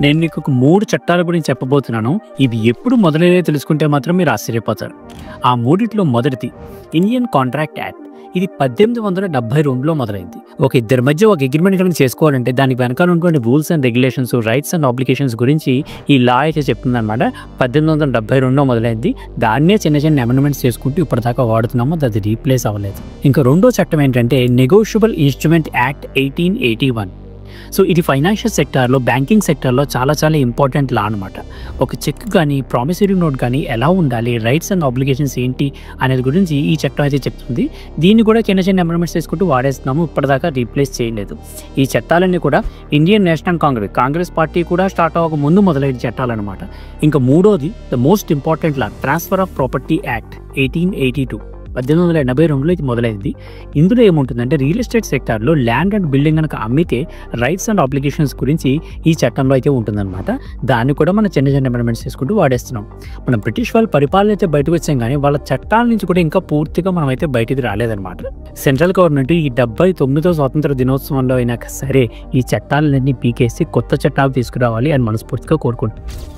నేను మీకు ఒక 3 చట్టాల గురించి చెప్పబోతున్నాను. ఇవి ఎప్పుడు మొదలయ్యాయో తెలుసుకుంటే మాత్రం మీరు ఆశ్చర్యపోతారు. ఆ మూడిట్లో మొదటిది ఇండియన్ కాంట్రాక్ట్ యాక్ట్. ఇది 1872లో మొదలైంది. ఒక ఇద్దరి మధ్య ఒక అగ్రిమెంట్ కనుక చేసుకోవాలంటే దానికి వెనకాల ఉన్నటువంటి rules and regulations, rights and obligations గురించి ఈ లా అయితే చెప్తుందన్నమాట. 1872లో మొదలైంది. దాన్నే చిన్న చిన్న అమెండ్మెంట్స్ చేసుకుంటూ ఇప్పటిదాకా వాడుతున్నాము. అది రీప్లేస్ అవ్వలేదు. ఇంకా రెండో చట్టం ఏంటంటే నెగోషియబుల్ ఇన్స్ట్రుమెంట్ యాక్ట్ 1881. సో ఇది ఫైనాన్షియల్ సెక్టార్లో, బ్యాంకింగ్ సెక్టార్లో చాలా చాలా ఇంపార్టెంట్ లా అనమాట. ఒక చెక్ కానీ, ప్రామిసరీ నోట్ కానీ ఎలా ఉండాలి, రైట్స్ అండ్ ఆబ్లిగేషన్స్ ఏంటి అనేది గురించి ఈ చట్టం అయితే చెప్తుంది. దీన్ని కూడా చిన్న చిన్న అమెండ్మెంట్స్ చేసుకుంటూ వాడేస్తున్నాము. ఇప్పటిదాకా రీప్లేస్ చేయలేదు. ఈ చట్టాలన్నీ కూడా ఇండియన్ నేషనల్ కాంగ్రెస్ పార్టీ కూడా స్టార్ట్ అవ్వక ముందు మొదలైన చట్టాలన్నమాట. ఇంకా మూడోది the most important law transfer of property act 1882. 1882లో ఇది మొదలైంది. ఇందులో ఏముంటుందంటే రియల్ ఎస్టేట్ సెక్టార్లో ల్యాండ్ అండ్ బిల్డింగ్ కనుక అమ్మితే రైట్స్ అండ్ ఆబ్లిగేషన్స్ గురించి ఈ చట్టంలో అయితే ఉంటుందన్నమాట. దాన్ని కూడా మనం చిన్న చిన్న అమెండ్మెంట్స్ చేసుకుంటూ వాడేస్తున్నాం. మనం బ్రిటిష్ వాళ్ళ పరిపాలన అయితే బయటకు వచ్చాం, కానీ వాళ్ళ చట్టాల నుంచి కూడా ఇంకా పూర్తిగా మనం అయితే బయటికి రాలేదన్నమాట. సెంట్రల్ గవర్నమెంట్ ఈ 79వ స్వాతంత్ర దినోత్సవంలో అయినా సరే ఈ చట్టాలన్నీ పీకేసి కొత్త చట్టాలు తీసుకురావాలి అని మనస్ఫూర్తిగా కోరుకుంటున్నాం.